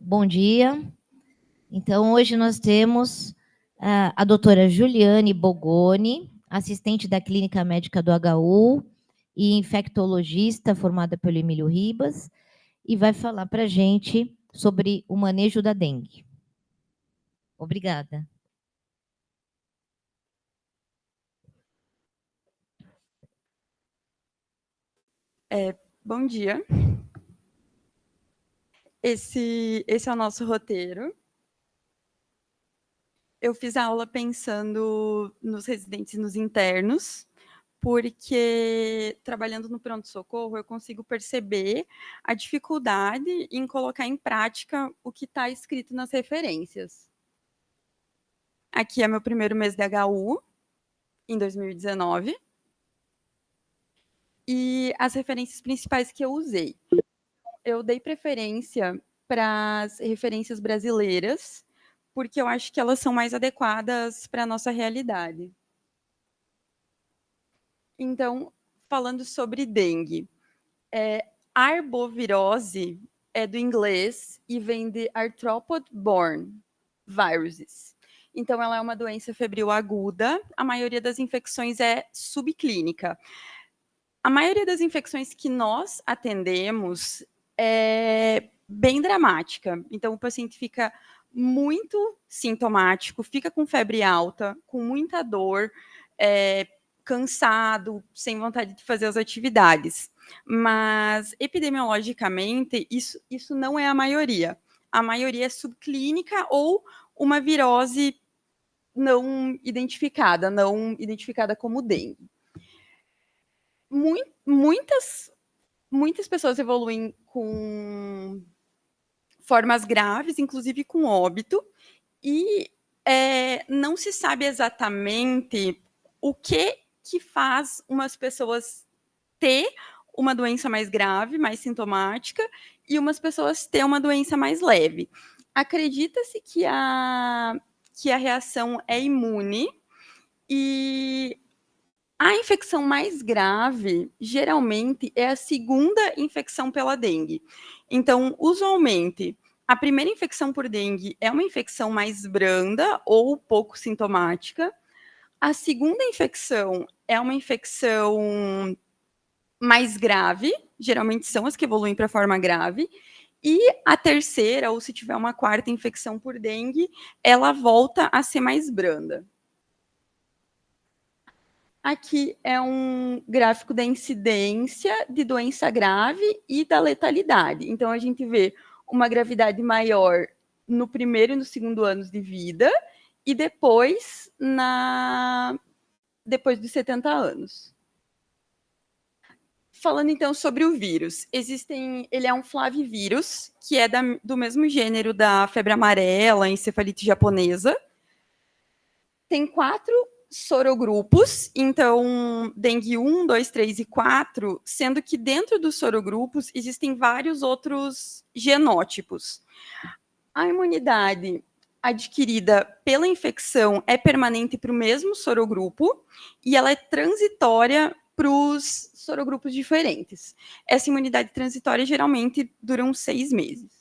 Bom dia. Então, hoje nós temos a doutora Juliane Bogoni, assistente da Clínica Médica do HU e infectologista formada pelo Emílio Ribas, e vai falar para a gente sobre o manejo da dengue. Obrigada. Bom dia. Esse é o nosso roteiro. Eu fiz a aula pensando nos residentes e nos internos, porque trabalhando no pronto-socorro eu consigo perceber a dificuldade em colocar em prática o que está escrito nas referências. Aqui é meu primeiro mês de HU, em 2019, e as referências principais que eu usei. Eu dei preferência para as referências brasileiras, porque eu acho que elas são mais adequadas para a nossa realidade. Então, falando sobre dengue, arbovirose é do inglês e vem de arthropod-borne viruses. Então, ela é uma doença febril aguda, a maioria das infecções é subclínica. A maioria das infecções que nós atendemos é bem dramática. Então, o paciente fica muito sintomático, fica com febre alta, com muita dor, cansado, sem vontade de fazer as atividades. Mas, epidemiologicamente, isso não é a maioria. A maioria é subclínica ou uma virose não identificada como dengue. Muitas pessoas evoluem com formas graves, inclusive com óbito, e não se sabe exatamente o que faz umas pessoas ter uma doença mais grave, mais sintomática, e umas pessoas ter uma doença mais leve. Acredita-se que a reação é imune, e a infecção mais grave, geralmente, é a segunda infecção pela dengue. Então, usualmente, a primeira infecção por dengue é uma infecção mais branda ou pouco sintomática. A segunda infecção é uma infecção mais grave, geralmente são as que evoluem para a forma grave. E a terceira, ou se tiver uma quarta infecção por dengue, ela volta a ser mais branda. Aqui é um gráfico da incidência de doença grave e da letalidade. Então, a gente vê uma gravidade maior no primeiro e no segundo anos de vida, e depois dos 70 anos. Falando então sobre o vírus, ele é um flavivírus, que é do mesmo gênero da febre amarela, encefalite japonesa. Tem 4 sorogrupos, então dengue 1, 2, 3 e 4, sendo que dentro dos sorogrupos existem vários outros genótipos. A imunidade adquirida pela infecção é permanente para o mesmo sorogrupo e ela é transitória para os sorogrupos diferentes. Essa imunidade transitória geralmente dura uns 6 meses.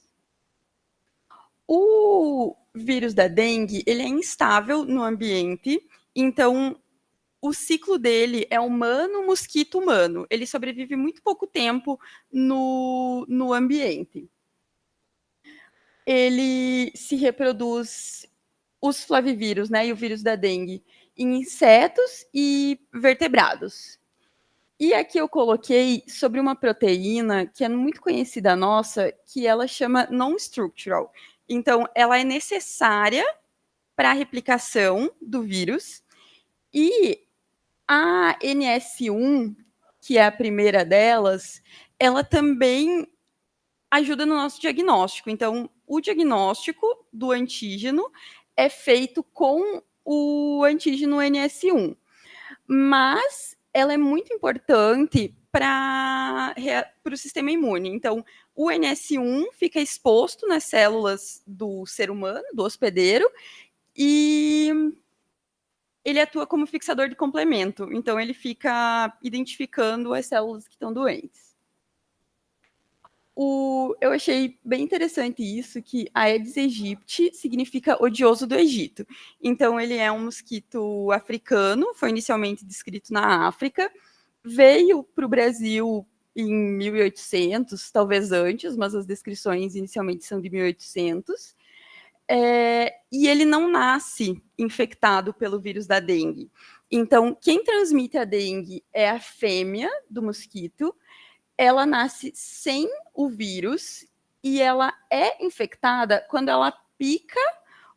O vírus da dengue, ele é instável no ambiente, então o ciclo dele é humano, mosquito, humano. Ele sobrevive muito pouco tempo no ambiente. Ele se reproduz, os flavivírus, né, e o vírus da dengue, em insetos e vertebrados. E aqui eu coloquei sobre uma proteína que é muito conhecida nossa, que ela chama non-structural. Então, ela é necessária para a replicação do vírus, e a NS1, que é a primeira delas, ela também ajuda no nosso diagnóstico. Então, o diagnóstico do antígeno é feito com o antígeno NS1, mas ela é muito importante para o sistema imune. Então, o NS1 fica exposto nas células do ser humano, do hospedeiro, e ele atua como fixador de complemento. Então, ele fica identificando as células que estão doentes. Eu achei bem interessante isso, que Aedes aegypti significa odioso do Egito. Então, ele é um mosquito africano, foi inicialmente descrito na África, veio para o Brasil em 1800, talvez antes, mas as descrições inicialmente são de 1800. E ele não nasce infectado pelo vírus da dengue. Então, quem transmite a dengue é a fêmea do mosquito, ela nasce sem o vírus e ela é infectada quando ela pica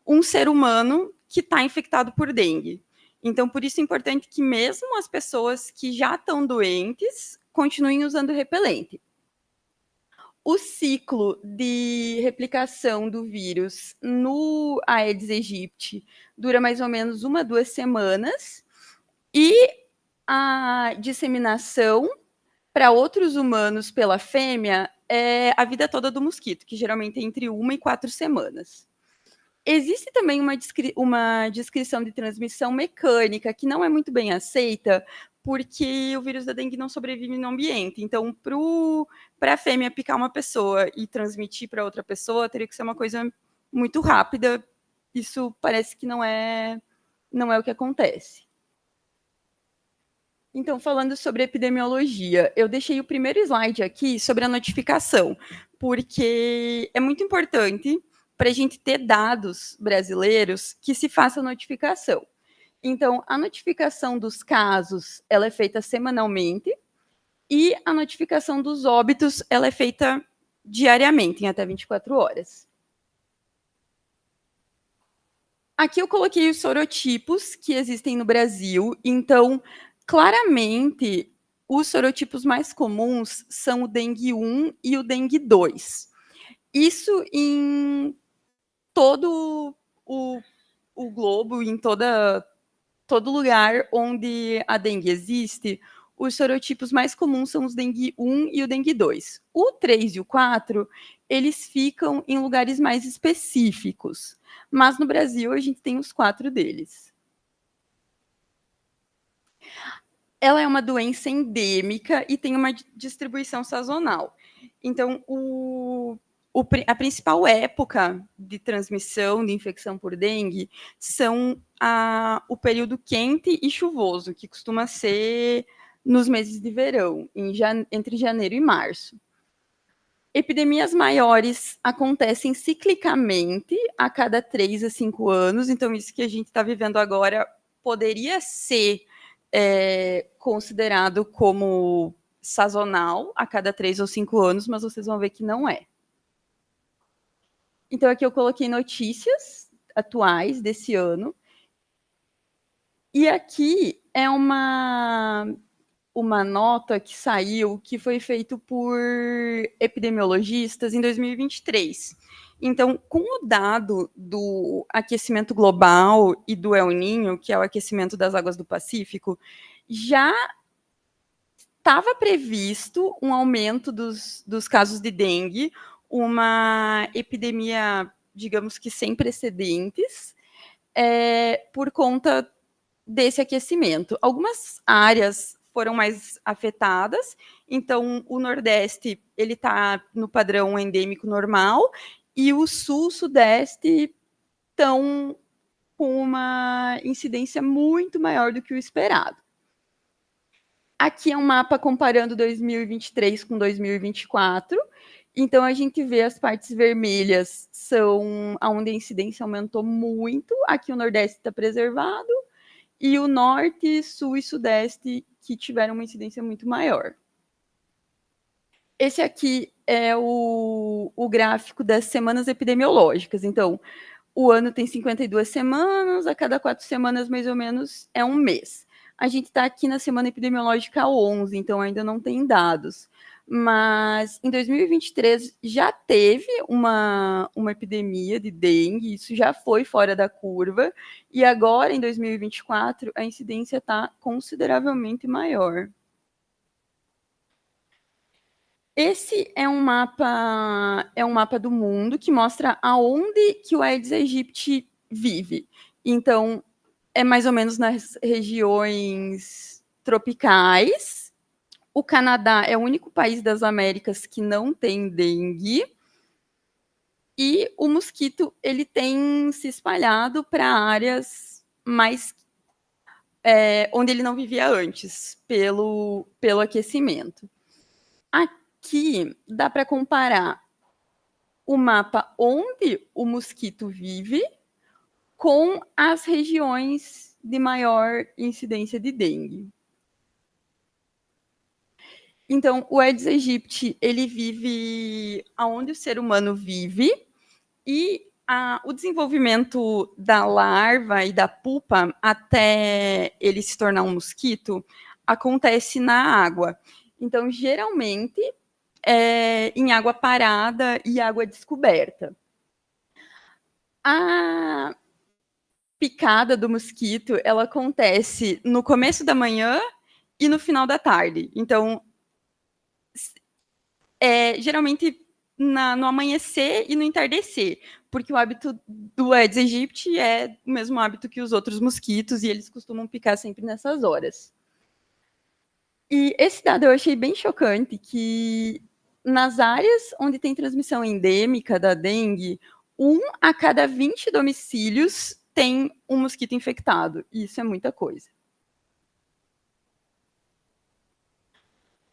um ser humano que está infectado por dengue. Então, por isso é importante que mesmo as pessoas que já estão doentes continuem usando repelente. O ciclo de replicação do vírus no Aedes aegypti dura mais ou menos 1 a 2 semanas e a disseminação para outros humanos pela fêmea é a vida toda do mosquito, que geralmente é entre 1 e 4 semanas. Existe também uma descrição de transmissão mecânica que não é muito bem aceita, porque o vírus da dengue não sobrevive no ambiente. Então, para a fêmea picar uma pessoa e transmitir para outra pessoa, teria que ser uma coisa muito rápida. Isso parece que não é o que acontece. Então, falando sobre epidemiologia, eu deixei o primeiro slide aqui sobre a notificação, porque é muito importante para a gente ter dados brasileiros que se faça notificação. Então, a notificação dos casos, ela é feita semanalmente, e a notificação dos óbitos, ela é feita diariamente, em até 24 horas. Aqui eu coloquei os sorotipos que existem no Brasil. Então, claramente, os sorotipos mais comuns são o dengue 1 e o dengue 2. Isso em todo o globo, em todo lugar onde a dengue existe, os sorotipos mais comuns são os dengue 1 e o dengue 2. O 3 e o 4, eles ficam em lugares mais específicos. Mas no Brasil, a gente tem os 4 deles. Ela é uma doença endêmica e tem uma distribuição sazonal. Então, a principal época de transmissão de infecção por dengue são o período quente e chuvoso, que costuma ser nos meses de verão, entre janeiro e março. Epidemias maiores acontecem ciclicamente a cada 3 a 5 anos, então isso que a gente está vivendo agora poderia ser considerado como sazonal a cada 3 ou 5 anos, mas vocês vão ver que não é. Então, aqui eu coloquei notícias atuais desse ano. E aqui é uma nota que saiu, que foi feita por epidemiologistas em 2023. Então, com o dado do aquecimento global e do El Niño, que é o aquecimento das águas do Pacífico, já estava previsto um aumento dos casos de dengue, uma epidemia, digamos que sem precedentes, por conta desse aquecimento. Algumas áreas foram mais afetadas, então o Nordeste ele está no padrão endêmico normal e o Sul, Sudeste estão com uma incidência muito maior do que o esperado. Aqui é um mapa comparando 2023 com 2024. Então, a gente vê as partes vermelhas são onde a incidência aumentou muito. Aqui o Nordeste está preservado. E o Norte, Sul e Sudeste que tiveram uma incidência muito maior. Esse aqui é o gráfico das semanas epidemiológicas. Então, o ano tem 52 semanas, a cada 4 semanas, mais ou menos, é um mês. A gente está aqui na semana epidemiológica 11, então ainda não tem dados. Mas em 2023 já teve uma epidemia de dengue, isso já foi fora da curva, e agora, em 2024, a incidência está consideravelmente maior. Esse é um mapa do mundo que mostra aonde que o Aedes aegypti vive. Então, é mais ou menos nas regiões tropicais. O Canadá é o único país das Américas que não tem dengue. E o mosquito ele tem se espalhado para áreas mais onde ele não vivia antes, pelo aquecimento. Aqui dá para comparar o mapa onde o mosquito vive com as regiões de maior incidência de dengue. Então, o Aedes aegypti, ele vive onde o ser humano vive, e o desenvolvimento da larva e da pupa até ele se tornar um mosquito acontece na água. Então, geralmente, em água parada e água descoberta. A picada do mosquito, ela acontece no começo da manhã e no final da tarde. Então, geralmente no amanhecer e no entardecer, porque o hábito do Aedes aegypti é o mesmo hábito que os outros mosquitos, e eles costumam picar sempre nessas horas. E esse dado eu achei bem chocante, que nas áreas onde tem transmissão endêmica da dengue, 1 a cada 20 domicílios tem um mosquito infectado, e isso é muita coisa.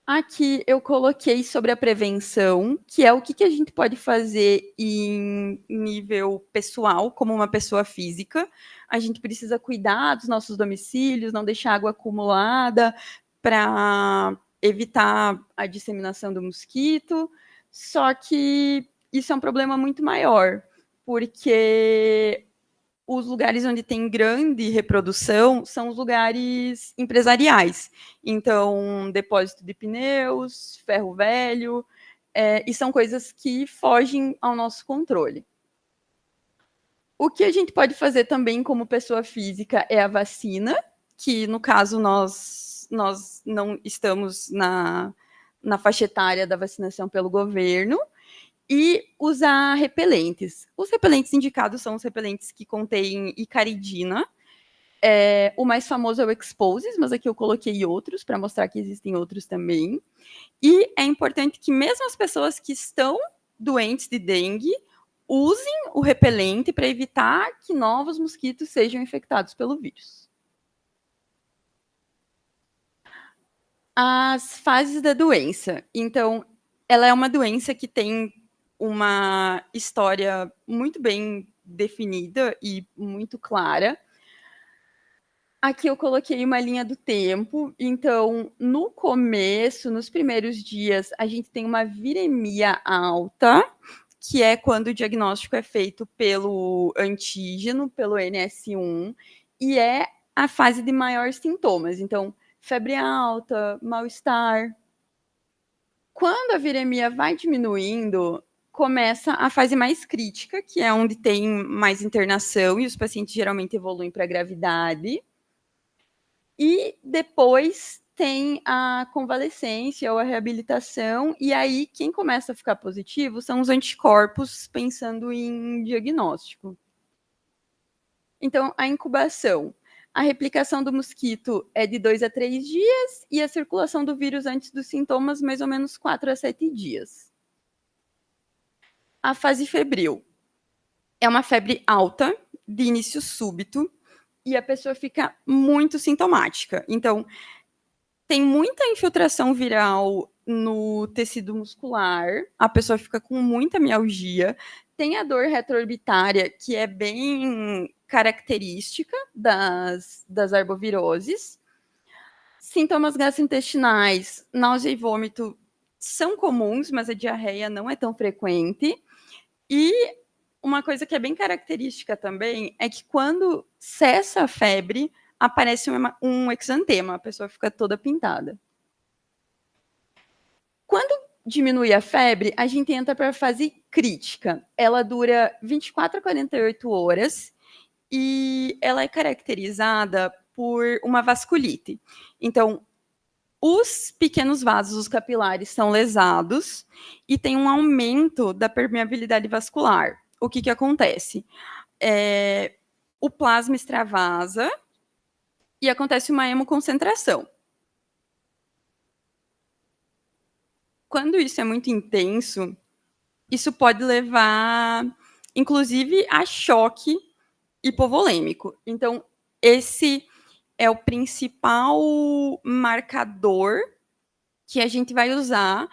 Aqui eu coloquei sobre a prevenção, que é o que a gente pode fazer em nível pessoal, como uma pessoa física. A gente precisa cuidar dos nossos domicílios, não deixar água acumulada para evitar a disseminação do mosquito. Só que isso é um problema muito maior, porque os lugares onde tem grande reprodução são os lugares empresariais. Então, depósito de pneus, ferro velho, e são coisas que fogem ao nosso controle. O que a gente pode fazer também como pessoa física é a vacina, que no caso nós não estamos na faixa etária da vacinação pelo governo, e usar repelentes. Os repelentes indicados são os repelentes que contêm icaridina. O mais famoso é o Exposes, mas aqui eu coloquei outros para mostrar que existem outros também. E é importante que mesmo as pessoas que estão doentes de dengue usem o repelente para evitar que novos mosquitos sejam infectados pelo vírus. As fases da doença. Então, ela é uma doença que tem uma história muito bem definida e muito clara. Aqui eu coloquei uma linha do tempo. Então, no começo, nos primeiros dias, a gente tem uma viremia alta, que é quando o diagnóstico é feito pelo antígeno, pelo NS1, e é a fase de maiores sintomas. Então, febre alta, mal-estar. Quando a viremia vai diminuindo, começa a fase mais crítica, que é onde tem mais internação e os pacientes geralmente evoluem para gravidade. E depois tem a convalescência ou a reabilitação, e aí quem começa a ficar positivo são os anticorpos, pensando em diagnóstico. Então, a incubação. A replicação do mosquito é de 2 a 3 dias e a circulação do vírus antes dos sintomas, mais ou menos 4 a 7 dias. A fase febril. É uma febre alta, de início súbito, e a pessoa fica muito sintomática. Então, tem muita infiltração viral no tecido muscular, a pessoa fica com muita mialgia, tem a dor retroorbitária, que é bem característica das arboviroses. Sintomas gastrointestinais, náusea e vômito são comuns, mas a diarreia não é tão frequente. E uma coisa que é bem característica também é que quando cessa a febre, aparece um exantema, a pessoa fica toda pintada. Quando diminui a febre, a gente entra para a fase crítica. Ela dura 24 a 48 horas e ela é caracterizada por uma vasculite. Então, os pequenos vasos, os capilares, são lesados e tem um aumento da permeabilidade vascular. O que acontece? O plasma extravasa e acontece uma hemoconcentração. quando isso é muito intenso, isso pode levar, inclusive, a choque hipovolêmico. Então, esse é o principal marcador que a gente vai usar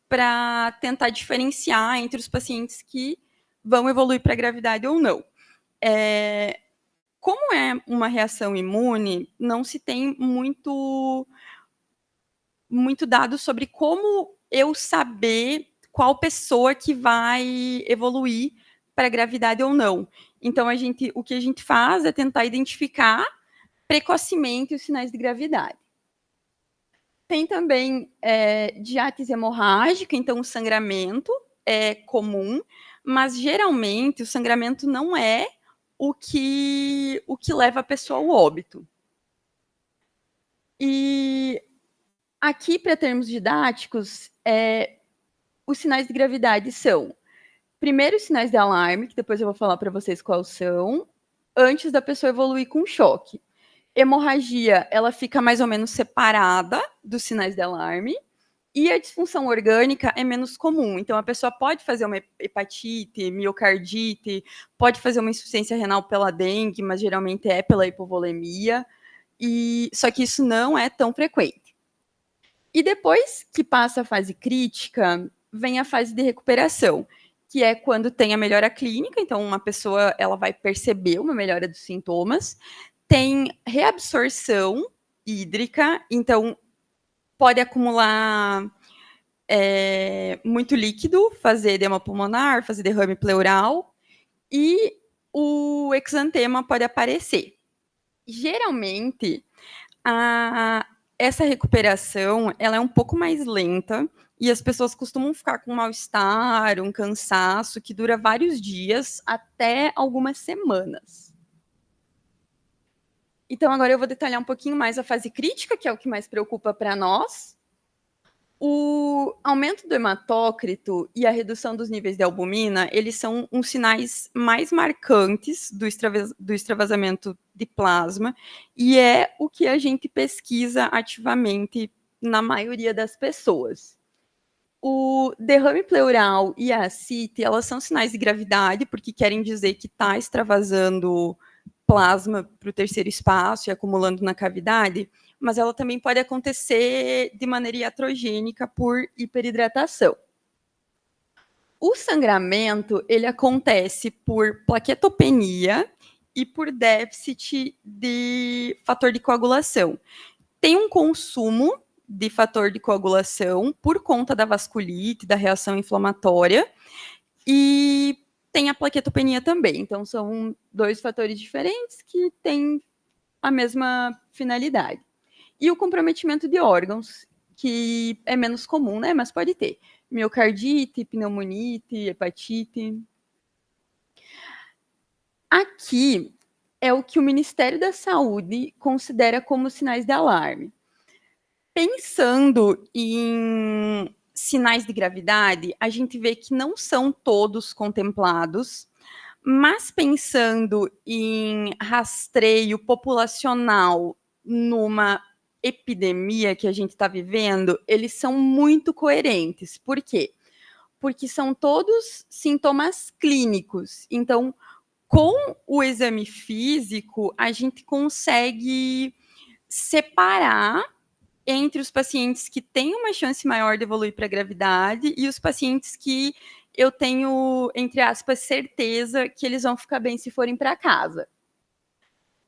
para tentar diferenciar entre os pacientes que vão evoluir para a gravidade ou não. Como é uma reação imune, não se tem muito dado sobre como eu saber qual pessoa que vai evoluir para a gravidade ou não. Então, o que a gente faz é tentar identificar precocemente os sinais de gravidade. Tem também diátese hemorrágica, então o sangramento é comum, mas geralmente o sangramento não é o que leva a pessoa ao óbito. E aqui, para termos didáticos, os sinais de gravidade são, primeiro, os sinais de alarme, que depois eu vou falar para vocês quais são, antes da pessoa evoluir com choque. Hemorragia, ela fica mais ou menos separada dos sinais de alarme, e a disfunção orgânica é menos comum. Então, a pessoa pode fazer uma hepatite, miocardite, pode fazer uma insuficiência renal pela dengue, mas geralmente é pela hipovolemia, só que isso não é tão frequente. E depois que passa a fase crítica, vem a fase de recuperação, que é quando tem a melhora clínica, então uma pessoa ela vai perceber uma melhora dos sintomas, tem reabsorção hídrica, então pode acumular muito líquido, fazer edema pulmonar, fazer derrame pleural, e o exantema pode aparecer. Geralmente, essa recuperação ela é um pouco mais lenta, e as pessoas costumam ficar com mal-estar, um cansaço, que dura vários dias, até algumas semanas. Então, agora eu vou detalhar um pouquinho mais a fase crítica, que é o que mais preocupa para nós. O aumento do hematócrito e a redução dos níveis de albumina, eles são uns sinais mais marcantes do extravasamento de plasma, e é o que a gente pesquisa ativamente na maioria das pessoas. O derrame pleural e a ascite, elas são sinais de gravidade, porque querem dizer que está extravasando plasma para o terceiro espaço e acumulando na cavidade, mas ela também pode acontecer de maneira iatrogênica por hiperidratação. O sangramento, ele acontece por plaquetopenia e por déficit de fator de coagulação. Tem um consumo de fator de coagulação por conta da vasculite, da reação inflamatória, e tem a plaquetopenia também. Então, são dois fatores diferentes que têm a mesma finalidade. E o comprometimento de órgãos, que é menos comum, né? Mas pode ter miocardite, pneumonite, hepatite. Aqui é o que o Ministério da Saúde considera como sinais de alarme. Pensando em sinais de gravidade, a gente vê que não são todos contemplados, mas pensando em rastreio populacional numa epidemia que a gente está vivendo, eles são muito coerentes. Por quê? Porque são todos sintomas clínicos. Então, com o exame físico, a gente consegue separar entre os pacientes que têm uma chance maior de evoluir para a gravidade e os pacientes que eu tenho, entre aspas, certeza que eles vão ficar bem se forem para casa.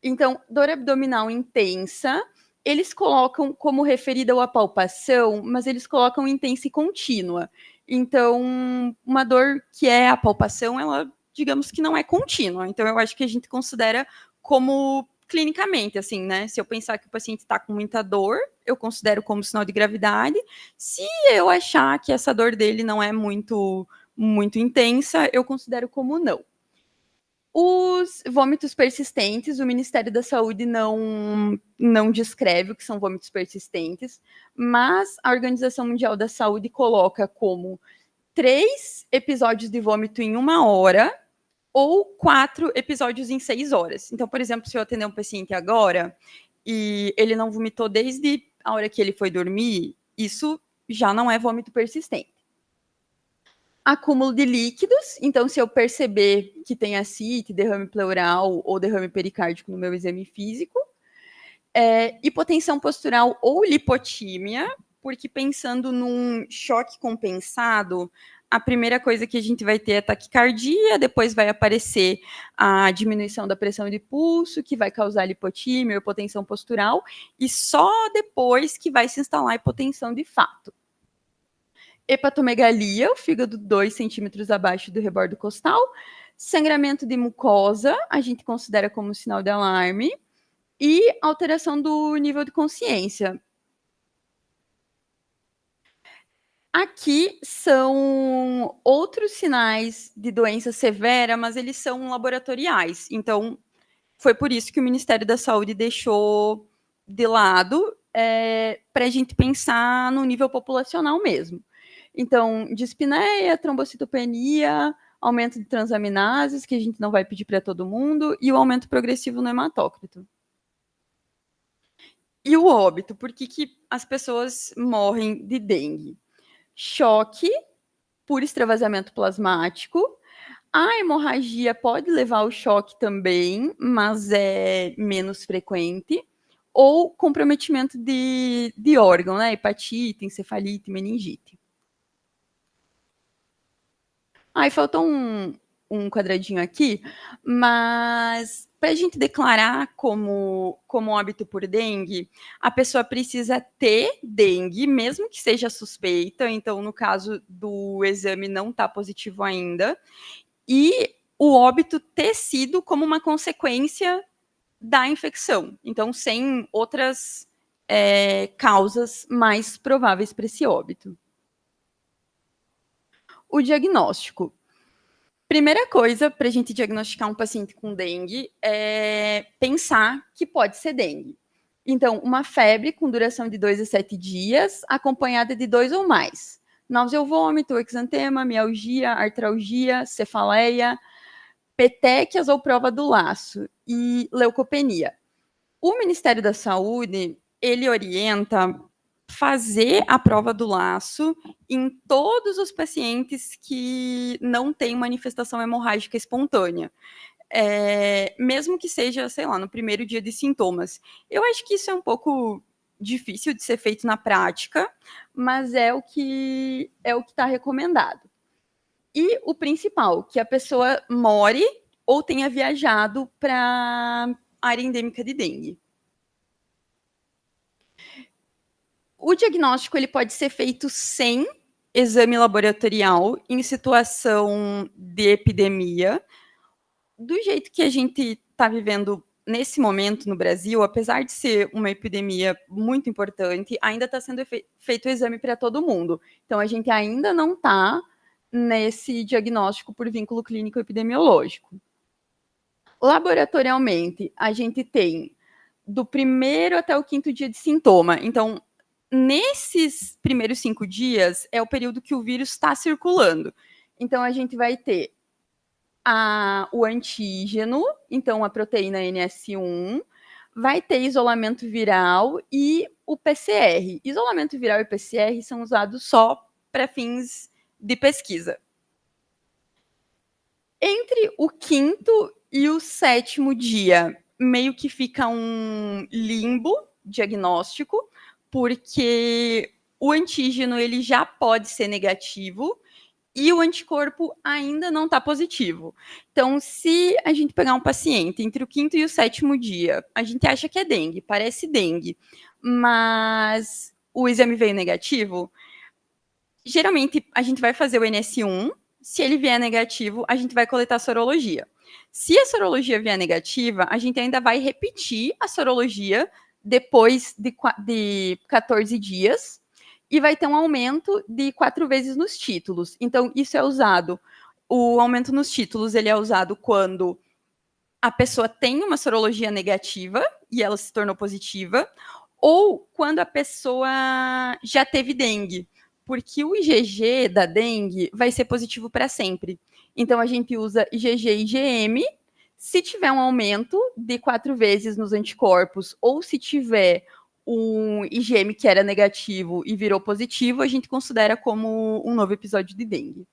Então, dor abdominal intensa, eles colocam como referida à palpação, mas eles colocam intensa e contínua. Então, uma dor que é a palpação, ela, digamos que não é contínua. Então, eu acho que a gente considera como clinicamente, assim, né? Se eu pensar que o paciente está com muita dor, eu considero como sinal de gravidade. Se eu achar que essa dor dele não é muito intensa, eu considero como não. Os vômitos persistentes, o Ministério da Saúde não descreve o que são vômitos persistentes, mas a Organização Mundial da Saúde coloca como 3 episódios de vômito em 1 hora ou 4 episódios em 6 horas. Então, por exemplo, se eu atender um paciente agora e ele não vomitou desde a hora que ele foi dormir, isso já não é vômito persistente. Acúmulo de líquidos, então se eu perceber que tem ascite, derrame pleural ou derrame pericárdico no meu exame físico. Hipotensão postural ou lipotímia, porque pensando num choque compensado, a primeira coisa que a gente vai ter é taquicardia, depois vai aparecer a diminuição da pressão de pulso, que vai causar lipotímia ou hipotensão postural, e só depois que vai se instalar a hipotensão de fato. Hepatomegalia, o fígado 2 centímetros abaixo do rebordo costal. Sangramento de mucosa, a gente considera como sinal de alarme. E alteração do nível de consciência. Aqui são outros sinais de doença severa, mas eles são laboratoriais. Então, foi por isso que o Ministério da Saúde deixou de lado para a gente pensar no nível populacional mesmo. Então, dispneia, trombocitopenia, aumento de transaminases, que a gente não vai pedir para todo mundo, e o aumento progressivo no hematócrito. E o óbito, por que as pessoas morrem de dengue? Choque por extravasamento plasmático. A hemorragia pode levar ao choque também, mas é menos frequente. Ou comprometimento de órgão, né? Hepatite, encefalite, meningite. Aí faltou um quadradinho aqui, mas para a gente declarar como óbito por dengue, a pessoa precisa ter dengue, mesmo que seja suspeita, então no caso do exame não está positivo ainda, e o óbito ter sido como uma consequência da infecção, então sem outras causas mais prováveis para esse óbito. O diagnóstico. Primeira coisa para a gente diagnosticar um paciente com dengue é pensar que pode ser dengue. Então, uma febre com duração de 2 a 7 dias, acompanhada de 2 ou mais. Náusea ou vômito, exantema, mialgia, artralgia, cefaleia, petequias ou prova do laço e leucopenia. O Ministério da Saúde, ele orienta fazer a prova do laço em todos os pacientes que não têm manifestação hemorrágica espontânea. Mesmo que seja, sei lá, no primeiro dia de sintomas. Eu acho que isso é um pouco difícil de ser feito na prática, mas é o que está recomendado. E o principal, que a pessoa more ou tenha viajado para a área endêmica de dengue. O diagnóstico ele pode ser feito sem exame laboratorial em situação de epidemia. Do jeito que a gente está vivendo nesse momento no Brasil, apesar de ser uma epidemia muito importante, ainda está sendo feito o exame para todo mundo. Então, a gente ainda não está nesse diagnóstico por vínculo clínico epidemiológico. Laboratorialmente, a gente tem do primeiro até o 5º dia de sintoma. Então, nesses primeiros 5 dias é o período que o vírus está circulando. Então, a gente vai ter o antígeno, então a proteína NS1, vai ter isolamento viral e o PCR. Isolamento viral e PCR são usados só para fins de pesquisa. Entre o 5º e o 7º dia, meio que fica um limbo diagnóstico, porque o antígeno ele já pode ser negativo e o anticorpo ainda não está positivo. Então, se a gente pegar um paciente entre o 5º e o 7º dia, a gente acha que é dengue, parece dengue, mas o exame veio negativo, geralmente a gente vai fazer o NS1, se ele vier negativo, a gente vai coletar a sorologia. Se a sorologia vier negativa, a gente ainda vai repetir a sorologia depois de 14 dias e vai ter um aumento de 4 vezes nos títulos. Então, isso é usado. O aumento nos títulos ele é usado quando a pessoa tem uma sorologia negativa e ela se tornou positiva, ou quando a pessoa já teve dengue, porque o IgG da dengue vai ser positivo para sempre. Então, a gente usa IgG e IgM. Se tiver um aumento de 4 vezes nos anticorpos, ou se tiver um IgM que era negativo e virou positivo, a gente considera como um novo episódio de dengue.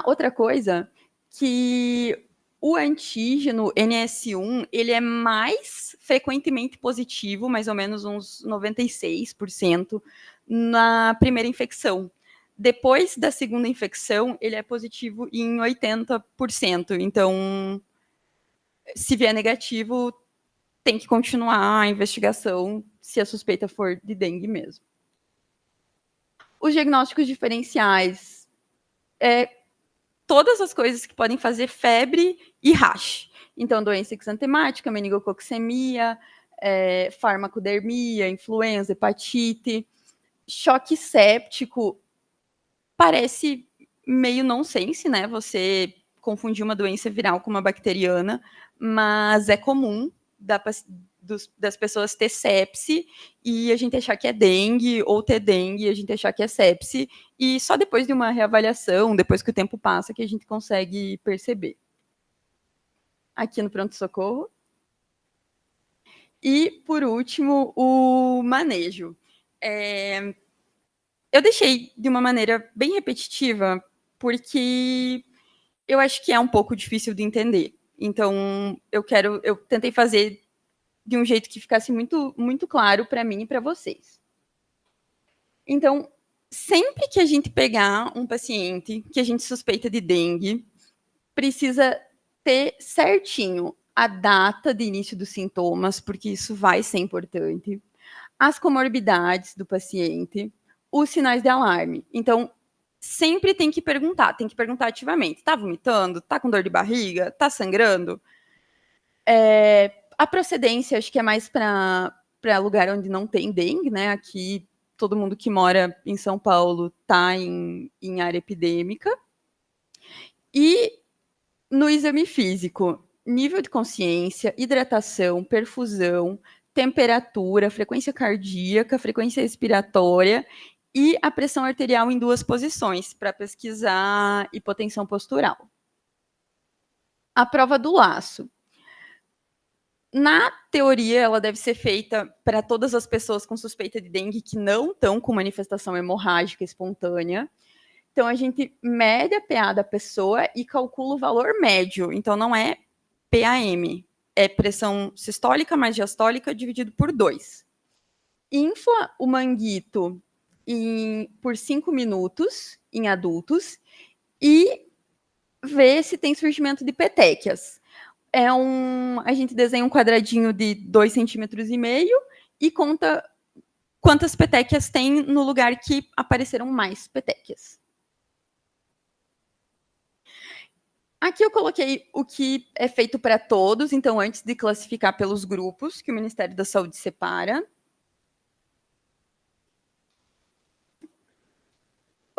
Outra coisa, que o antígeno NS1, ele é mais frequentemente positivo, mais ou menos uns 96%, na primeira infecção. Depois da segunda infecção, ele é positivo em 80%. Então, se vier negativo, tem que continuar a investigação se a suspeita for de dengue mesmo. Os diagnósticos diferenciais todas as coisas que podem fazer febre e rash. Então, doença exantemática, meningococcemia, farmacodermia, influenza, hepatite, choque séptico. Parece meio nonsense, né? Você confundir uma doença viral com uma bacteriana, mas é comum das pessoas ter sepse e a gente achar que é dengue, ou ter dengue e a gente achar que é sepse, e só depois de uma reavaliação, depois que o tempo passa, que a gente consegue perceber. Aqui no pronto-socorro. E, por último, o manejo. Eu deixei de uma maneira bem repetitiva, porque eu acho que é um pouco difícil de entender. Então, eu tentei fazer de um jeito que ficasse muito, muito claro para mim e para vocês. Então, sempre que a gente pegar um paciente que a gente suspeita de dengue, precisa ter certinho a data de início dos sintomas, porque isso vai ser importante, as comorbidades do paciente, os sinais de alarme. Então, sempre tem que perguntar ativamente. Tá vomitando? Tá com dor de barriga? Tá sangrando? A procedência, acho que é mais para lugar onde não tem dengue, né? Aqui, todo mundo que mora em São Paulo está em área epidêmica. E no exame físico, nível de consciência, hidratação, perfusão, temperatura, frequência cardíaca, frequência respiratória e a pressão arterial em 2 posições, para pesquisar hipotensão postural. A prova do laço. Na teoria, ela deve ser feita para todas as pessoas com suspeita de dengue que não estão com manifestação hemorrágica espontânea. Então, a gente mede a PA da pessoa e calcula o valor médio. Então, não é PAM, é pressão sistólica mais diastólica dividido por 2. Infla o manguito por 5 minutos em adultos e vê se tem surgimento de petequias. A gente desenha um quadradinho de 2,5 cm e conta quantas petequias tem no lugar que apareceram mais petequias. Aqui eu coloquei o que é feito para todos, então antes de classificar pelos grupos que o Ministério da Saúde separa.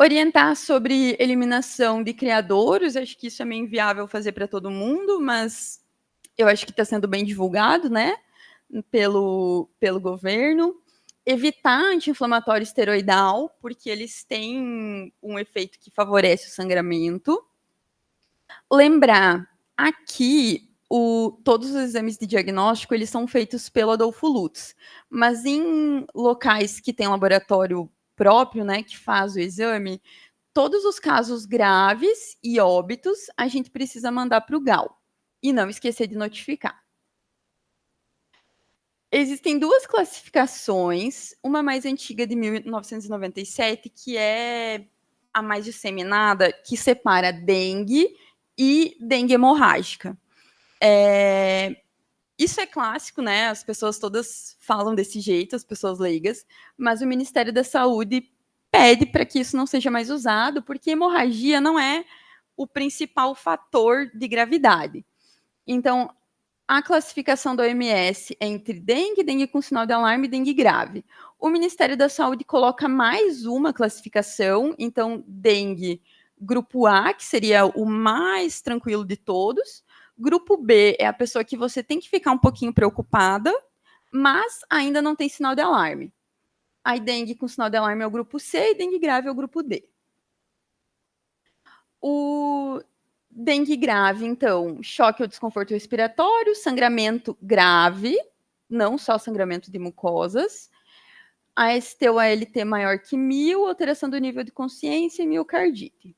Orientar sobre eliminação de criadouros, acho que isso é meio inviável fazer para todo mundo, mas eu acho que está sendo bem divulgado, né, pelo governo. Evitar anti-inflamatório esteroidal, porque eles têm um efeito que favorece o sangramento. Lembrar, aqui, todos os exames de diagnóstico, eles são feitos pelo Adolfo Lutz, mas em locais que tem laboratório próprio, né, que faz o exame, todos os casos graves e óbitos, a gente precisa mandar para o GAL, e não esquecer de notificar. Existem 2 classificações, uma mais antiga de 1997, que é a mais disseminada, que separa dengue e dengue hemorrágica. Isso é clássico, né? As pessoas todas falam desse jeito, as pessoas leigas, mas o Ministério da Saúde pede para que isso não seja mais usado, porque hemorragia não é o principal fator de gravidade. Então, a classificação da OMS é entre dengue, dengue com sinal de alarme e dengue grave. O Ministério da Saúde coloca mais uma classificação, então, dengue grupo A, que seria o mais tranquilo de todos. Grupo B é a pessoa que você tem que ficar um pouquinho preocupada, mas ainda não tem sinal de alarme. Aí, dengue com sinal de alarme é o grupo C e dengue grave é o grupo D. O dengue grave, então, choque ou desconforto respiratório, sangramento grave, não só sangramento de mucosas. AST ou ALT maior que 1000, alteração do nível de consciência e miocardite.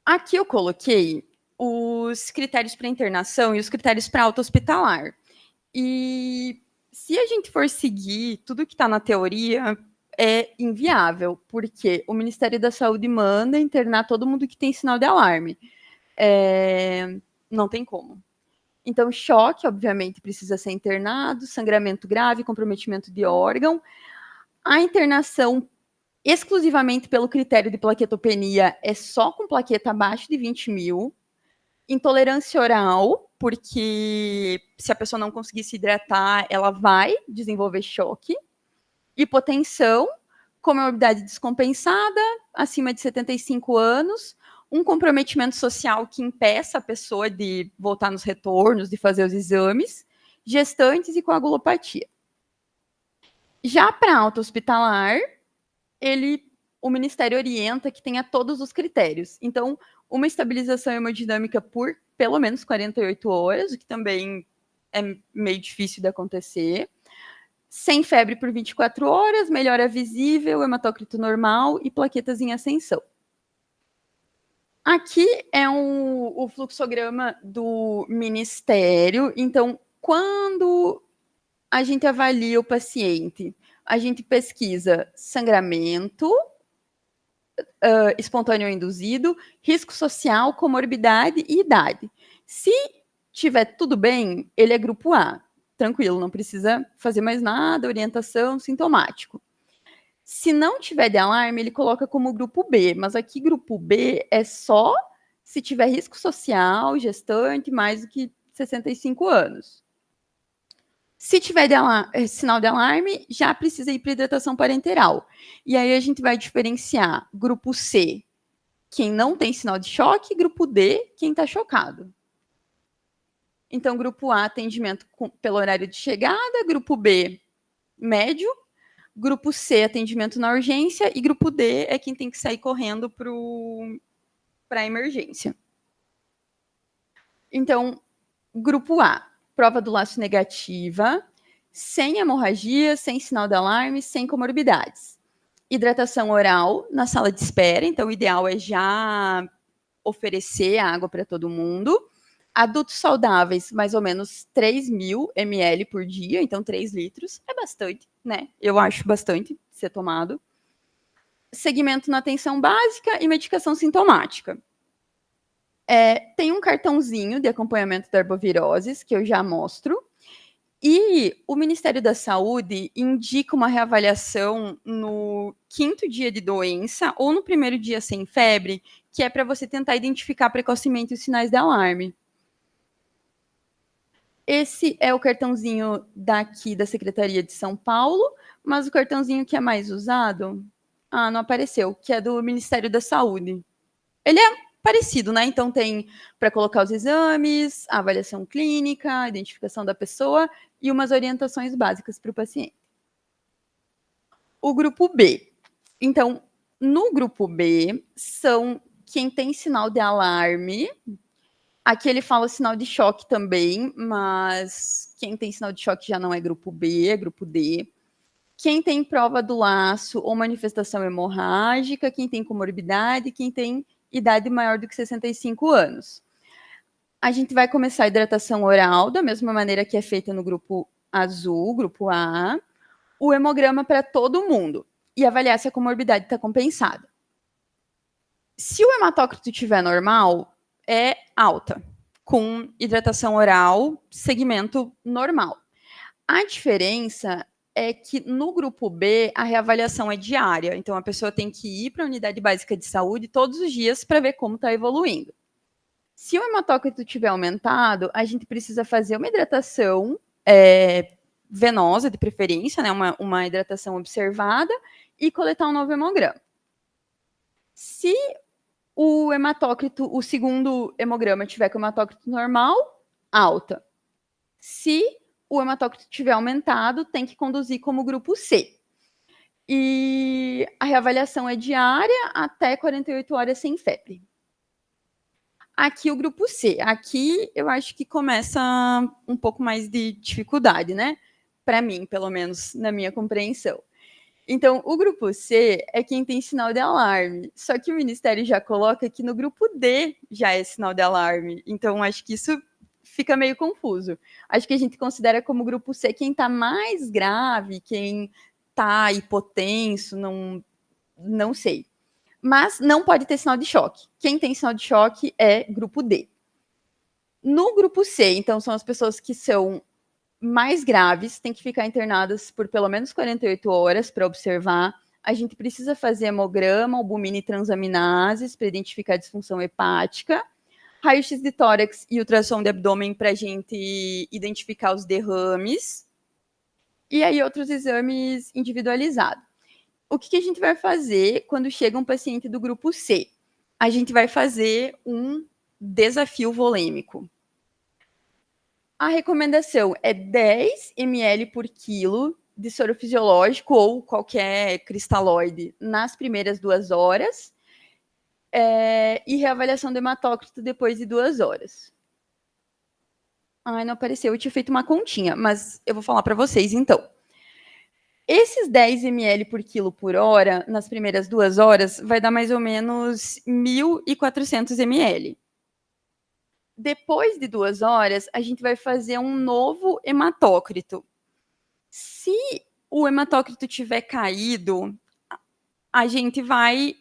Aqui eu coloquei os critérios para internação e os critérios para alta hospitalar. E se a gente for seguir tudo que está na teoria, é inviável, porque o Ministério da Saúde manda internar todo mundo que tem sinal de alarme. Não tem como. Então, choque, obviamente, precisa ser internado, sangramento grave, comprometimento de órgão. A internação exclusivamente pelo critério de plaquetopenia é só com plaqueta abaixo de 20.000. Intolerância oral, porque se a pessoa não conseguir se hidratar, ela vai desenvolver choque. Hipotensão, comorbidade descompensada, acima de 75 anos, um comprometimento social que impeça a pessoa de voltar nos retornos, de fazer os exames, gestantes e coagulopatia. Já para alta hospitalar, o Ministério orienta que tenha todos os critérios. Então, uma estabilização hemodinâmica por pelo menos 48 horas, o que também é meio difícil de acontecer. Sem febre por 24 horas, melhora visível, hematócrito normal e plaquetas em ascensão. Aqui é o fluxograma do Ministério. Então, quando a gente avalia o paciente, a gente pesquisa sangramento, espontâneo ou induzido, risco social, comorbidade e idade. Se tiver tudo bem, ele é grupo A. Tranquilo, não precisa fazer mais nada, orientação, sintomático. Se não tiver de alarme, ele coloca como grupo B, mas aqui grupo B é só se tiver risco social, gestante, mais do que 65 anos. Se tiver sinal de alarme, já precisa ir para hidratação parenteral. E aí a gente vai diferenciar grupo C, quem não tem sinal de choque, e grupo D, quem está chocado. Então, grupo A, atendimento pelo horário de chegada, grupo B, médio, grupo C, atendimento na urgência, e grupo D é quem tem que sair correndo para a emergência. Então, grupo A, prova do laço negativa, sem hemorragia, sem sinal de alarme, sem comorbidades. Hidratação oral na sala de espera, então o ideal é já oferecer água para todo mundo. Adultos saudáveis, mais ou menos 3.000 ml por dia, então 3 litros, é bastante, né? Eu acho bastante ser tomado. Segmento na atenção básica e medicação sintomática. Tem um cartãozinho de acompanhamento da arboviroses, que eu já mostro, e o Ministério da Saúde indica uma reavaliação no 5º dia de doença ou no 1º dia sem febre, que é para você tentar identificar precocemente os sinais de alarme. Esse é o cartãozinho daqui da Secretaria de São Paulo, mas o cartãozinho que é mais usado, não apareceu, que é do Ministério da Saúde. Ele é parecido, né? Então tem para colocar os exames, a avaliação clínica, a identificação da pessoa e umas orientações básicas para o paciente. O grupo B. Então, no grupo B, são quem tem sinal de alarme. Aqui ele fala sinal de choque também, mas quem tem sinal de choque já não é grupo B, é grupo D. Quem tem prova do laço ou manifestação hemorrágica, quem tem comorbidade, quem tem idade maior do que 65 anos. A gente vai começar a hidratação oral, da mesma maneira que é feita no grupo azul, grupo A, o hemograma para todo mundo e avaliar se a comorbidade está compensada. Se o hematócrito estiver normal, é alta, com hidratação oral, segmento normal. A diferença é que no grupo B a reavaliação é diária, então a pessoa tem que ir para a unidade básica de saúde todos os dias para ver como está evoluindo. Se o hematócrito tiver aumentado, a gente precisa fazer uma hidratação venosa, de preferência, né, uma hidratação observada, e coletar um novo hemograma. Se o hematócrito, o segundo hemograma tiver com hematócrito normal, alta. Se o hematócrito tiver aumentado, tem que conduzir como grupo C. E a reavaliação é diária até 48 horas sem febre. Aqui o grupo C. Aqui eu acho que começa um pouco mais de dificuldade, né? Para mim, pelo menos, na minha compreensão. Então, o grupo C é quem tem sinal de alarme. Só que o Ministério já coloca que no grupo D já é sinal de alarme. Então, acho que isso fica meio confuso. Acho que a gente considera como grupo C quem está mais grave, quem está hipotenso, não sei. Mas não pode ter sinal de choque. Quem tem sinal de choque é grupo D. No grupo C, então, são as pessoas que são mais graves, têm que ficar internadas por pelo menos 48 horas para observar. A gente precisa fazer hemograma, albumina e transaminases para identificar a disfunção hepática, raio-x de tórax e ultrassom de abdômen para a gente identificar os derrames, e aí outros exames individualizados. O que a gente vai fazer quando chega um paciente do grupo C? A gente vai fazer um desafio volêmico. A recomendação é 10 ml por quilo de soro fisiológico ou qualquer cristalóide nas primeiras 2 horas e reavaliação do hematócrito depois de 2 horas. Ai, não apareceu, eu tinha feito uma continha, mas eu vou falar para vocês então. Esses 10 ml por quilo por hora, nas primeiras 2 horas, vai dar mais ou menos 1.400 ml. Depois de 2 horas, a gente vai fazer um novo hematócrito. Se o hematócrito tiver caído, a gente vai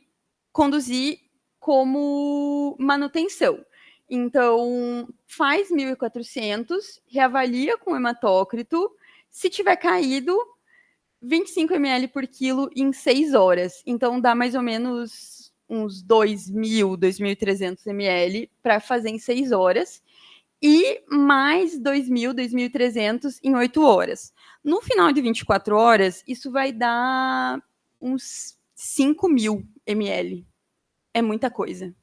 conduzir como manutenção. Então, faz 1.400, reavalia com o hematócrito. Se tiver caído, 25 ml por quilo em 6 horas. Então, dá mais ou menos uns 2.000, 2.300 ml para fazer em 6 horas. E mais 2.000, 2.300 em 8 horas. No final de 24 horas, isso vai dar uns 5.000 ml. É muita coisa.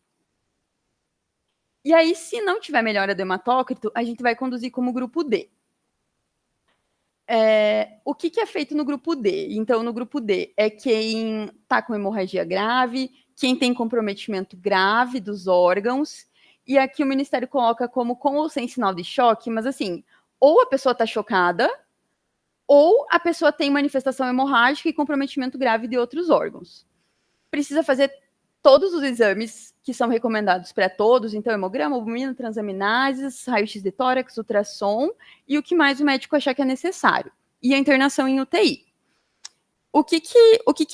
E aí, se não tiver melhora do hematócrito, a gente vai conduzir como grupo D. O que é feito no grupo D? Então, no grupo D é quem está com hemorragia grave, quem tem comprometimento grave dos órgãos, e aqui o Ministério coloca como com ou sem sinal de choque, mas assim, ou a pessoa está chocada, ou a pessoa tem manifestação hemorrágica e comprometimento grave de outros órgãos. Precisa fazer todos os exames que são recomendados para todos, então hemograma, albumina, transaminases, raio-x de tórax, ultrassom, e o que mais o médico achar que é necessário. E a internação em UTI. O que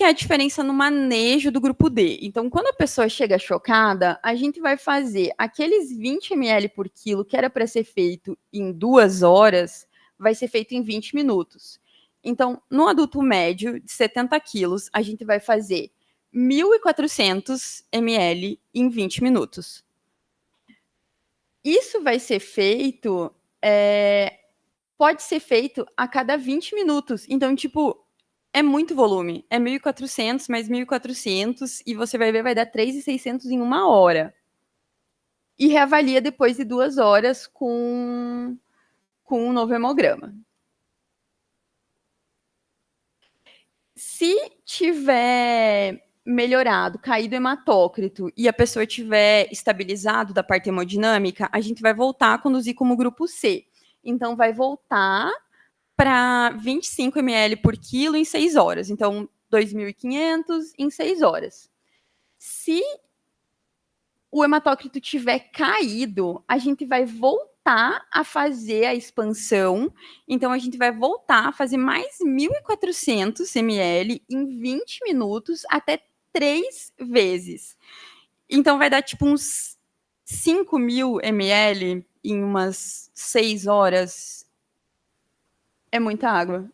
é a diferença no manejo do grupo D? Então, quando a pessoa chega chocada, a gente vai fazer aqueles 20 ml por quilo que era para ser feito em 2 horas, vai ser feito em 20 minutos. Então, no adulto médio de 70 quilos, a gente vai fazer 1.400 ml em 20 minutos. Isso vai ser feito, pode ser feito a cada 20 minutos. Então, tipo, é muito volume. É 1.400 mais 1.400 e você vai ver, vai dar 3.600 em 1 hora. E reavalia depois de 2 horas com um novo hemograma. Se tiver melhorado, caído o hematócrito e a pessoa tiver estabilizado da parte hemodinâmica, a gente vai voltar a conduzir como grupo C. Então, vai voltar para 25 ml por quilo em 6 horas. Então, 2.500 em 6 horas. Se o hematócrito tiver caído, a gente vai voltar a fazer a expansão. Então, a gente vai voltar a fazer mais 1.400 ml em 20 minutos até 3 vezes. Então, vai dar tipo uns 5.000 ml em umas 6 horas. É muita água.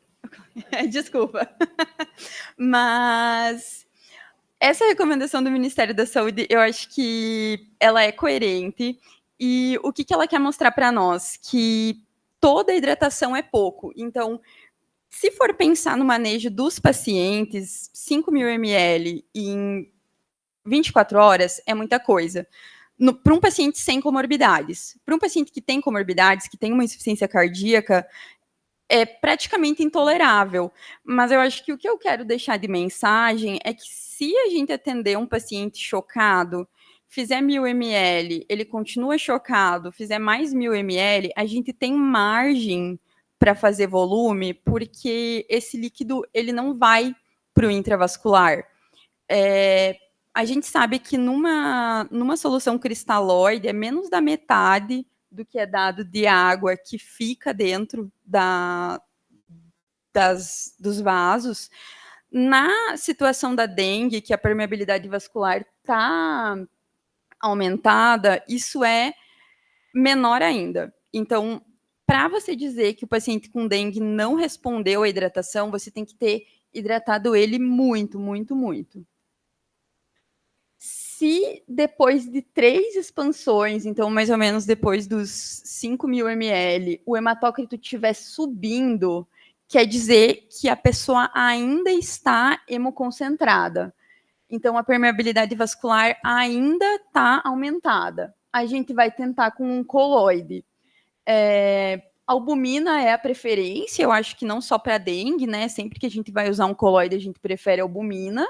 Desculpa. Mas essa recomendação do Ministério da Saúde, eu acho que ela é coerente. E o que ela quer mostrar para nós? Que toda hidratação é pouco. Então, se for pensar no manejo dos pacientes, 5.000 ml em 24 horas é muita coisa. Para um paciente sem comorbidades. Para um paciente que tem comorbidades, que tem uma insuficiência cardíaca, é praticamente intolerável. Mas eu acho que o que eu quero deixar de mensagem é que se a gente atender um paciente chocado, fizer 1000 ml, ele continua chocado, fizer mais 1000 ml, a gente tem margem para fazer volume, porque esse líquido ele não vai para o intravascular. A gente sabe que numa solução cristalóide é menos da metade do que é dado de água que fica dentro dos vasos. Na situação da dengue, que a permeabilidade vascular está aumentada, isso é menor ainda. Então, para você dizer que o paciente com dengue não respondeu à hidratação, você tem que ter hidratado ele muito, muito, muito. Se depois de 3 expansões, então mais ou menos depois dos 5.000 ml, o hematócrito estiver subindo, quer dizer que a pessoa ainda está hemoconcentrada. Então, a permeabilidade vascular ainda está aumentada. A gente vai tentar com um coloide. Albumina é a preferência, eu acho que não só para dengue, né? Sempre que a gente vai usar um coloide, a gente prefere albumina.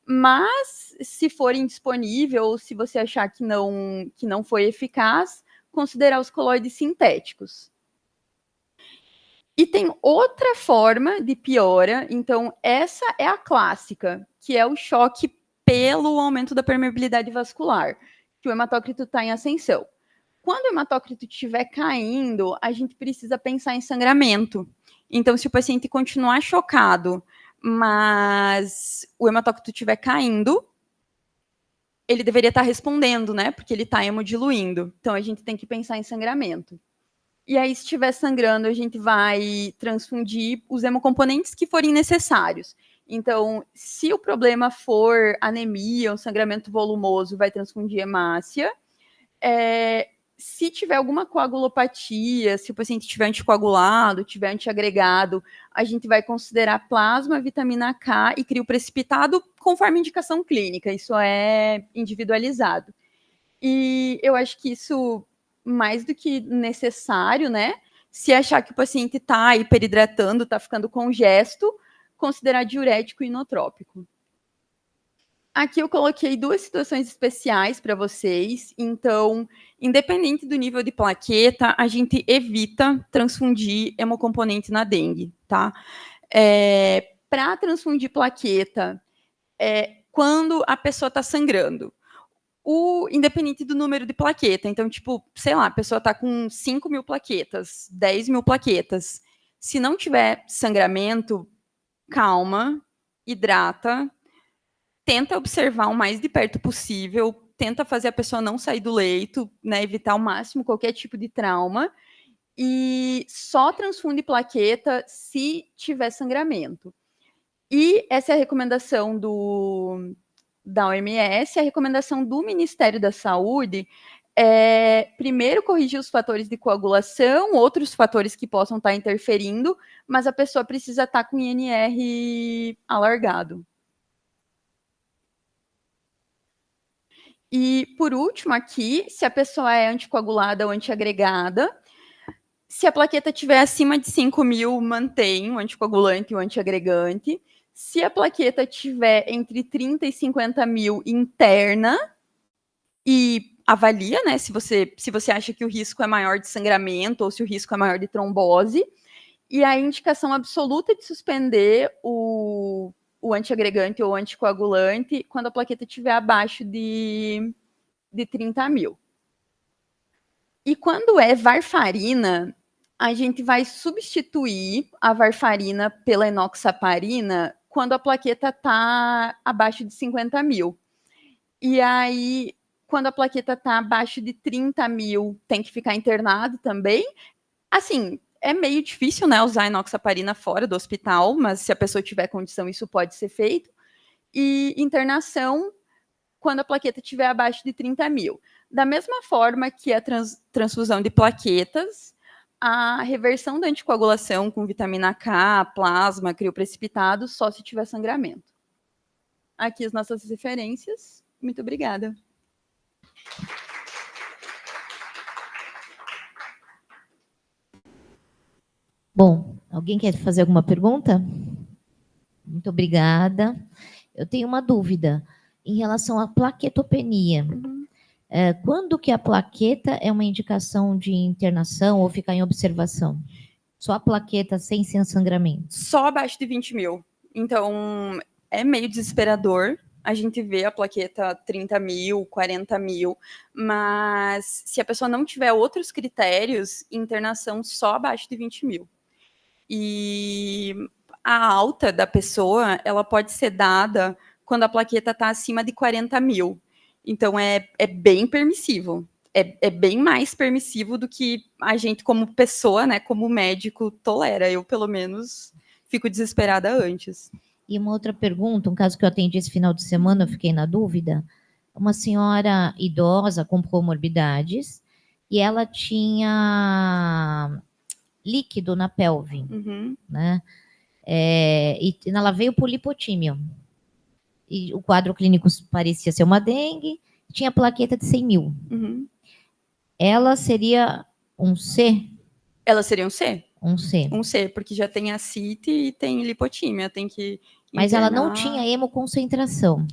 Mas, se for indisponível, ou se você achar que não foi eficaz, considerar os coloides sintéticos. E tem outra forma de piora, então essa é a clássica, que é o choque pelo aumento da permeabilidade vascular, que o hematócrito está em ascensão. Quando o hematócrito estiver caindo, a gente precisa pensar em sangramento. Então, se o paciente continuar chocado, mas o hematócrito estiver caindo, ele deveria estar respondendo, né? Porque ele está hemodiluindo. Então, a gente tem que pensar em sangramento. E aí, se estiver sangrando, a gente vai transfundir os hemocomponentes que forem necessários. Então, se o problema for anemia, um sangramento volumoso, vai transfundir hemácia. Se tiver alguma coagulopatia, se o paciente tiver anticoagulado, tiver antiagregado, a gente vai considerar plasma, vitamina K e crioprecipitado conforme indicação clínica. Isso é individualizado. E eu acho que isso, mais do que necessário, né? Se achar que o paciente está hiperidratando, está ficando congesto, considerar diurético e inotrópico. Aqui eu coloquei 2 situações especiais para vocês. Então, independente do nível de plaqueta, a gente evita transfundir hemocomponente na dengue, tá? Para transfundir plaqueta, quando a pessoa está sangrando, independente do número de plaqueta. Então, tipo, sei lá, a pessoa está com 5.000 plaquetas, 10.000 plaquetas. Se não tiver sangramento, calma, hidrata, tenta observar o mais de perto possível, tenta fazer a pessoa não sair do leito, né, evitar ao máximo qualquer tipo de trauma, e só transfunde plaqueta se tiver sangramento. E essa é a recomendação da OMS, a recomendação do Ministério da Saúde é, primeiro, corrigir os fatores de coagulação, outros fatores que possam estar interferindo, mas a pessoa precisa estar com INR alargado. E, por último, aqui, se a pessoa é anticoagulada ou antiagregada, se a plaqueta estiver acima de 5.000, mantém o anticoagulante e o antiagregante. Se a plaqueta estiver entre 30 e 50.000, interna e avalia, né, se você acha que o risco é maior de sangramento ou se o risco é maior de trombose. E a indicação absoluta de suspender o antiagregante ou anticoagulante quando a plaqueta estiver abaixo de 30.000. E quando é varfarina, a gente vai substituir a varfarina pela enoxaparina quando a plaqueta está abaixo de 50.000. E aí, quando a plaqueta está abaixo de 30.000, tem que ficar internado também. Assim, é meio difícil, né, usar enoxaparina fora do hospital, mas se a pessoa tiver condição, isso pode ser feito. E internação quando a plaqueta estiver abaixo de 30.000. Da mesma forma que a transfusão de plaquetas, a reversão da anticoagulação com vitamina K, plasma, crioprecipitado, só se tiver sangramento. Aqui as nossas referências. Muito obrigada. Bom, alguém quer fazer alguma pergunta? Muito obrigada. Eu tenho uma dúvida em relação à plaquetopenia. Quando que a plaqueta é uma indicação de internação ou ficar em observação? Só a plaqueta sem sangramento? Só abaixo de 20 mil. Então, é meio desesperador a gente vê a plaqueta 30 mil, 40 mil, mas se a pessoa não tiver outros critérios, internação só abaixo de 20 mil. E a alta da pessoa, ela pode ser dada quando a plaqueta está acima de 40 mil. Então, é bem permissivo. É bem mais permissivo do que a gente, como pessoa, né, como médico, tolera. Eu, pelo menos, fico desesperada antes. E uma outra pergunta, um caso que eu atendi esse final de semana, eu fiquei na dúvida. Uma senhora idosa com comorbidades e ela tinha líquido na pelve, né? E ela veio por lipotímia. E o quadro clínico parecia ser uma dengue, tinha plaqueta de 100 mil. Ela seria um C? Ela seria um C. Um C. Um C, porque já tem ascite e tem lipotímia, tem que Mas ela não tinha hemoconcentração.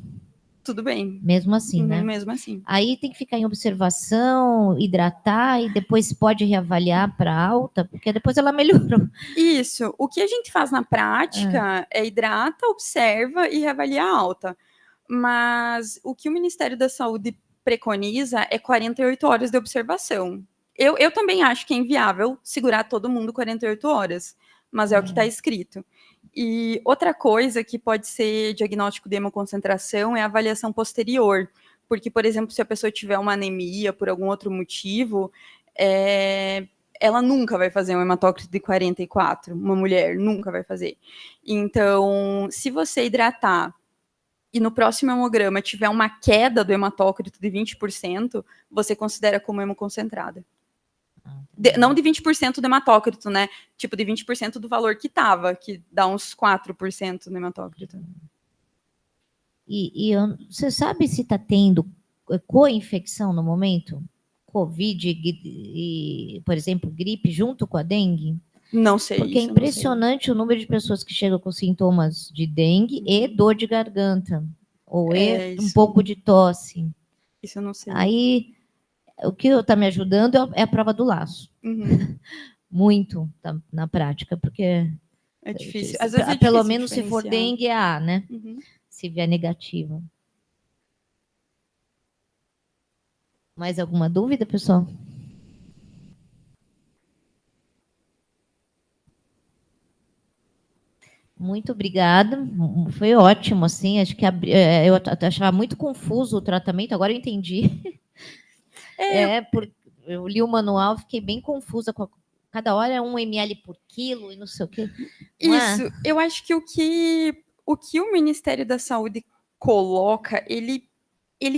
Tudo bem. Mesmo assim, né? Mesmo assim. Aí tem que ficar em observação, hidratar e depois pode reavaliar para alta, porque depois ela melhorou. Isso. O que a gente faz na prática é hidrata, observa e reavalia a alta. Mas o que o Ministério da Saúde preconiza é 48 horas de observação. Eu também acho que é inviável segurar todo mundo 48 horas, mas é o que está escrito. E outra coisa que pode ser diagnóstico de hemoconcentração é a avaliação posterior. Porque, por exemplo, se a pessoa tiver uma anemia por algum outro motivo, ela nunca vai fazer um hematócrito de 44, uma mulher nunca vai fazer. Então, se você hidratar e no próximo hemograma tiver uma queda do hematócrito de 20%, você considera como hemoconcentrada. Não de 20% do hematócrito, né? Tipo, de 20% do valor que estava, que dá uns 4% no hematócrito. Você sabe se está tendo co-infecção no momento? Covid e, por exemplo, gripe junto com a dengue? Não sei. Porque é impressionante o número de pessoas que chegam com sintomas de dengue e dor de garganta. Ou um pouco de tosse. Isso eu não sei. Aí, o que está me ajudando é a prova do laço. Muito na prática, porque... É difícil. Às vezes é difícil pelo menos se for dengue, é A, né? Se vier negativo. Mais alguma dúvida, pessoal? Muito obrigada, foi ótimo, assim, acho que eu achava muito confuso o tratamento, agora eu entendi. Eu li o manual, fiquei bem confusa, cada hora é 1 ml por quilo e não sei o quê. Isso, eu acho que o que o Ministério da Saúde coloca, ele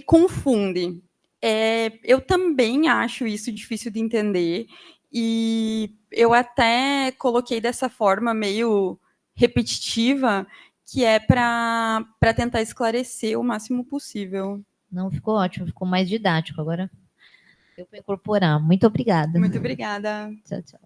confunde. Eu também acho isso difícil de entender, e eu até coloquei dessa forma meio repetitiva, que é para tentar esclarecer o máximo possível. Não, ficou ótimo, ficou mais didático. Agora eu vou incorporar. Muito obrigada. Muito obrigada. Tchau, tchau.